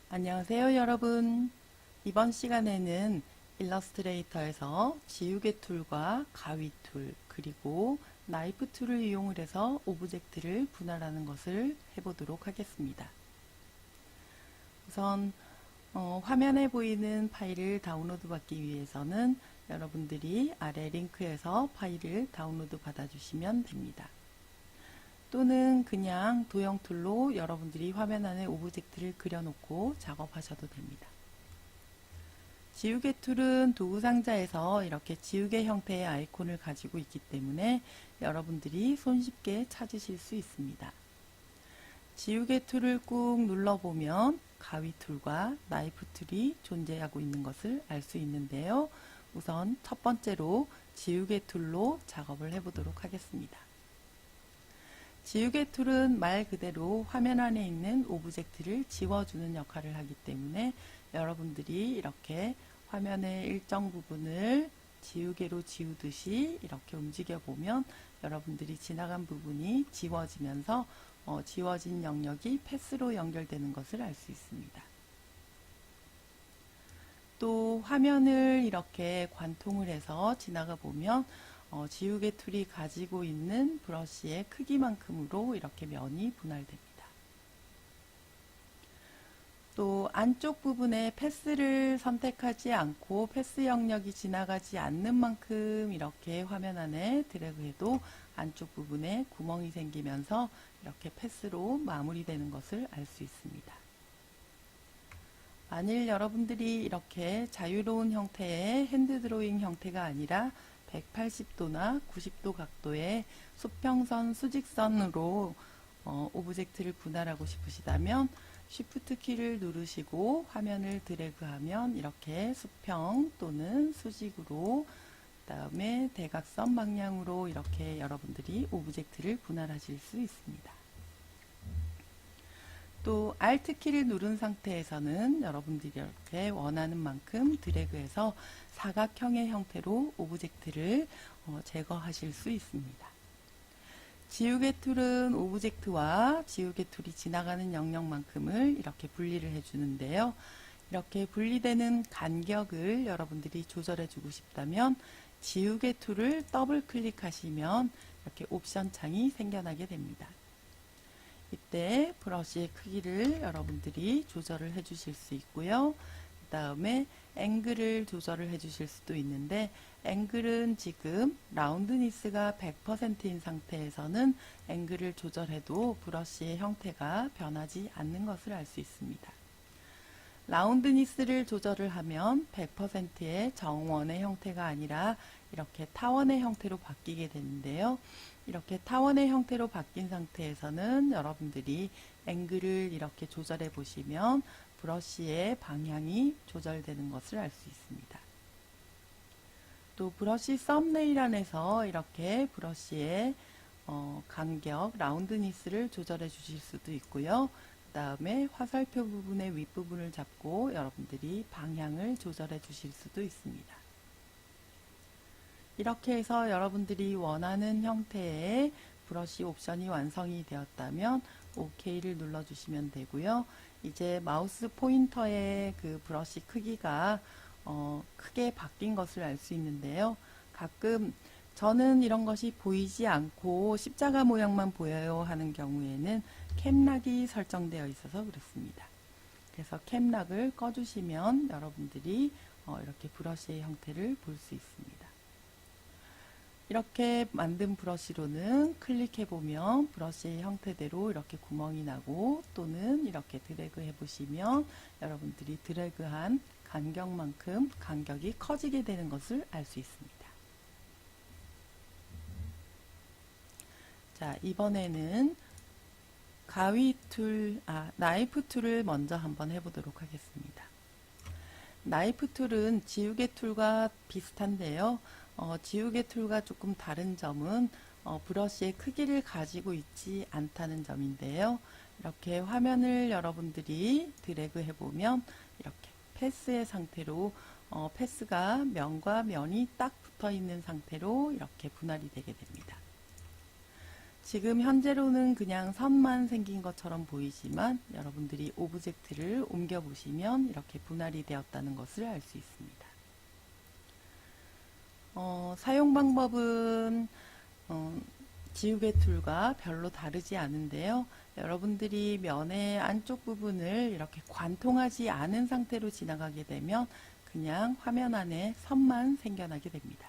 안녕하세요, 여러분. 이번 시간에는 일러스트레이터에서 지우개 툴과 가위 툴, 그리고 나이프 툴을 이용을 해서 오브젝트를 분할하는 것을 해보도록 하겠습니다. 우선 화면에 보이는 파일을 다운로드 받기 위해서는 여러분들이 아래 링크에서 파일을 다운로드 받아주시면 됩니다. 또는 그냥 도형 툴로 여러분들이 화면 안에 오브젝트를 그려놓고 작업하셔도 됩니다. 지우개 툴은 도구 상자에서 이렇게 지우개 형태의 아이콘을 가지고 있기 때문에 여러분들이 손쉽게 찾으실 수 있습니다. 지우개 툴을 꾹 눌러보면 가위 툴과 나이프 툴이 존재하고 있는 것을 알 수 있는데요. 우선 첫 번째로 지우개 툴로 작업을 해보도록 하겠습니다. 지우개 툴은 말 그대로 화면 안에 있는 오브젝트를 지워주는 역할을 하기 때문에 여러분들이 이렇게 화면의 일정 부분을 지우개로 지우듯이 이렇게 움직여 보면 여러분들이 지나간 부분이 지워지면서 지워진 영역이 패스로 연결되는 것을 알 수 있습니다. 또 화면을 이렇게 관통을 해서 지나가 보면 지우개 툴이 가지고 있는 브러쉬의 크기만큼으로 이렇게 면이 분할됩니다. 또 안쪽 부분에 패스를 선택하지 않고 패스 영역이 지나가지 않는 만큼 이렇게 화면 안에 드래그해도 안쪽 부분에 구멍이 생기면서 이렇게 패스로 마무리되는 것을 알 수 있습니다. 만일 여러분들이 이렇게 자유로운 형태의 핸드 드로잉 형태가 아니라 180도나 90도 각도의 수평선, 수직선으로 오브젝트를 분할하고 싶으시다면 Shift 키를 누르시고 화면을 드래그하면 이렇게 수평 또는 수직으로 그 다음에 대각선 방향으로 이렇게 여러분들이 오브젝트를 분할하실 수 있습니다. 또 Alt 키를 누른 상태에서는 여러분들이 이렇게 원하는 만큼 드래그해서 사각형의 형태로 오브젝트를 제거하실 수 있습니다. 지우개 툴은 오브젝트와 지우개 툴이 지나가는 영역만큼을 이렇게 분리를 해주는데요. 이렇게 분리되는 간격을 여러분들이 조절해 주고 싶다면 지우개 툴을 더블 클릭하시면 이렇게 옵션 창이 생겨나게 됩니다. 이때 브러쉬의 크기를 여러분들이 조절을 해 주실 수 있고요. 그 다음에 앵글을 조절을 해 주실 수도 있는데 앵글은 지금 라운드니스가 100%인 상태에서는 앵글을 조절해도 브러쉬의 형태가 변하지 않는 것을 알 수 있습니다. 라운드니스를 조절을 하면 100%의 정원의 형태가 아니라 이렇게 타원의 형태로 바뀌게 되는데요. 이렇게 타원의 형태로 바뀐 상태에서는 여러분들이 앵글을 이렇게 조절해 보시면 브러쉬의 방향이 조절되는 것을 알 수 있습니다. 또 브러쉬 썸네일 안에서 이렇게 브러쉬의 간격, 라운드니스를 조절해 주실 수도 있고요. 그 다음에 화살표 부분의 윗부분을 잡고 여러분들이 방향을 조절해 주실 수도 있습니다. 이렇게 해서 여러분들이 원하는 형태의 브러쉬 옵션이 완성이 되었다면 OK를 눌러주시면 되고요. 이제 마우스 포인터의 그 브러쉬 크기가 크게 바뀐 것을 알 수 있는데요. 가끔 저는 이런 것이 보이지 않고 십자가 모양만 보여요 하는 경우에는 캠락이 설정되어 있어서 그렇습니다. 그래서 캠락을 꺼주시면 여러분들이 이렇게 브러쉬의 형태를 볼 수 있습니다. 이렇게 만든 브러쉬로는 클릭해보면 브러쉬의 형태대로 이렇게 구멍이 나고 또는 이렇게 드래그 해보시면 여러분들이 드래그한 간격만큼 간격이 커지게 되는 것을 알 수 있습니다. 자, 이번에는 가위 툴, 나이프 툴을 먼저 한번 해보도록 하겠습니다. 나이프 툴은 지우개 툴과 비슷한데요. 지우개 툴과 조금 다른 점은 브러쉬의 크기를 가지고 있지 않다는 점인데요. 이렇게 화면을 여러분들이 드래그 해보면 이렇게 패스의 상태로 패스가 면과 면이 딱 붙어 있는 상태로 이렇게 분할이 되게 됩니다. 지금 현재로는 그냥 선만 생긴 것처럼 보이지만 여러분들이 오브젝트를 옮겨 보시면 이렇게 분할이 되었다는 것을 알 수 있습니다. 사용 방법은 지우개 툴과 별로 다르지 않은데요. 여러분들이 면의 안쪽 부분을 이렇게 관통하지 않은 상태로 지나가게 되면 그냥 화면 안에 선만 생겨나게 됩니다.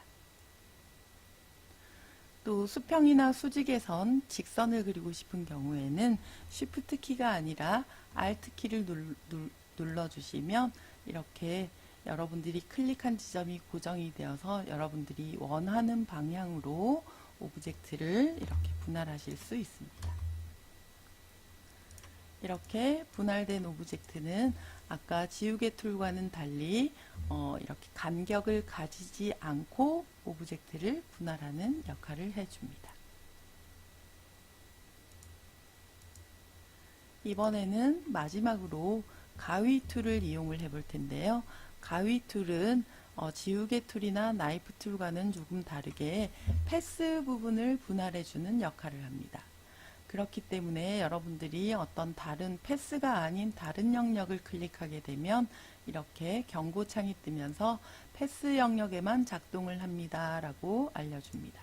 또 수평이나 수직의 직선을 그리고 싶은 경우에는 Shift 키가 아니라 Alt 키를 눌러주시면 이렇게 여러분들이 클릭한 지점이 고정이 되어서 여러분들이 원하는 방향으로 오브젝트를 이렇게 분할하실 수 있습니다. 이렇게 분할된 오브젝트는 아까 지우개 툴과는 달리 이렇게 간격을 가지지 않고 오브젝트를 분할하는 역할을 해줍니다. 이번에는 마지막으로 가위 툴을 이용을 해볼 텐데요. 가위 툴은 지우개 툴이나 나이프 툴과는 조금 다르게 패스 부분을 분할해주는 역할을 합니다. 그렇기 때문에 여러분들이 어떤 다른 패스가 아닌 다른 영역을 클릭하게 되면 이렇게 경고창이 뜨면서 패스 영역에만 작동을 합니다 라고 알려줍니다.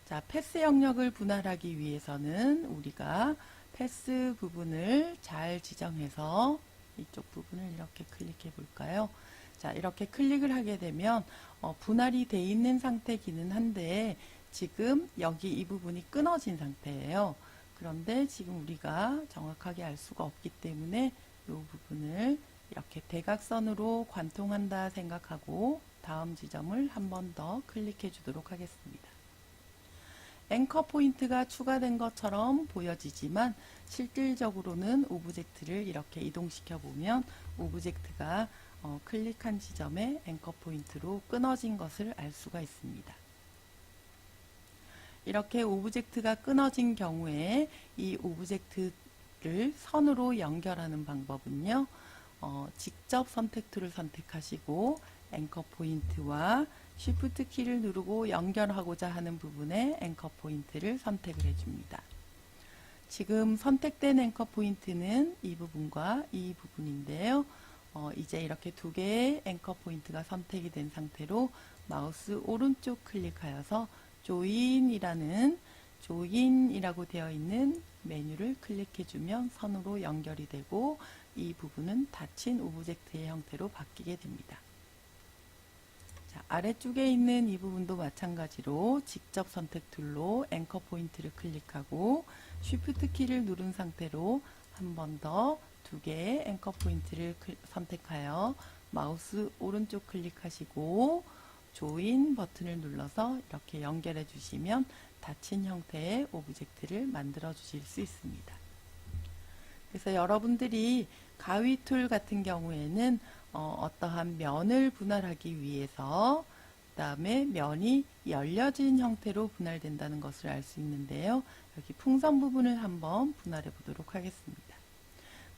자, 패스 영역을 분할하기 위해서는 우리가 패스 부분을 잘 지정해서 이쪽 부분을 이렇게 클릭해 볼까요? 자, 이렇게 클릭을 하게 되면 분할이 돼 있는 상태기는 한데 지금 여기 이 부분이 끊어진 상태예요. 그런데 지금 우리가 정확하게 알 수가 없기 때문에 이 부분을 이렇게 대각선으로 관통한다 생각하고 다음 지점을 한 번 더 클릭해 주도록 하겠습니다. 앵커 포인트가 추가된 것처럼 보여지지만 실질적으로는 오브젝트를 이렇게 이동시켜 보면 오브젝트가 클릭한 지점에 앵커 포인트로 끊어진 것을 알 수가 있습니다. 이렇게 오브젝트가 끊어진 경우에 이 오브젝트를 선으로 연결하는 방법은요. 직접 선택 툴을 선택하시고 앵커 포인트와 Shift 키를 누르고 연결하고자 하는 부분에 앵커 포인트를 선택을 해줍니다. 지금 선택된 앵커 포인트는 이 부분과 이 부분인데요. 이제 이렇게 두 개의 앵커 포인트가 선택이 된 상태로 마우스 오른쪽 클릭하여서 조인이라고 되어 있는 메뉴를 클릭해주면 선으로 연결이 되고 이 부분은 닫힌 오브젝트의 형태로 바뀌게 됩니다. 자, 아래쪽에 있는 이 부분도 마찬가지로 직접 선택 툴로 앵커 포인트를 클릭하고 Shift 키를 누른 상태로 한 번 더 두 개의 앵커 포인트를 선택하여 마우스 오른쪽 클릭하시고 조인 버튼을 눌러서 이렇게 연결해 주시면 닫힌 형태의 오브젝트를 만들어 주실 수 있습니다. 그래서 여러분들이 가위 툴 같은 경우에는 어떠한 면을 분할하기 위해서 그 다음에 면이 열려진 형태로 분할된다는 것을 알 수 있는데요. 여기 풍선 부분을 한번 분할해 보도록 하겠습니다.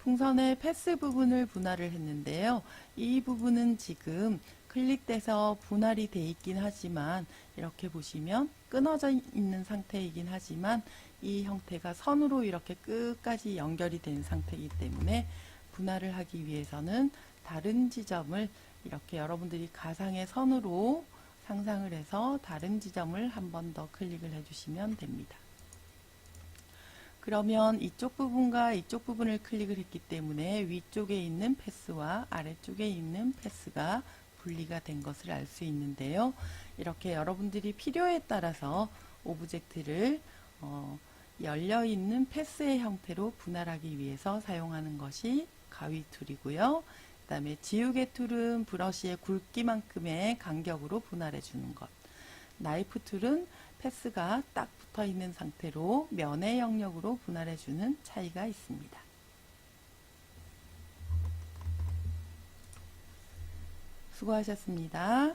풍선의 패스 부분을 분할을 했는데요. 이 부분은 지금 클릭돼서 분할이 돼 있긴 하지만 이렇게 보시면 끊어져 있는 상태이긴 하지만 이 형태가 선으로 이렇게 끝까지 연결이 된 상태이기 때문에 분할을 하기 위해서는 다른 지점을 이렇게 여러분들이 가상의 선으로 상상을 해서 다른 지점을 한 번 더 클릭을 해주시면 됩니다. 그러면 이쪽 부분과 이쪽 부분을 클릭을 했기 때문에 위쪽에 있는 패스와 아래쪽에 있는 패스가 분리가 된 것을 알 수 있는데요. 이렇게 여러분들이 필요에 따라서 오브젝트를 열려있는 패스의 형태로 분할하기 위해서 사용하는 것이 가위 툴이고요. 그 다음에 지우개 툴은 브러쉬의 굵기만큼의 간격으로 분할해 주는 것. 나이프 툴은 패스가 딱 붙어 있는 상태로 면의 영역으로 분할해 주는 차이가 있습니다. 수고하셨습니다.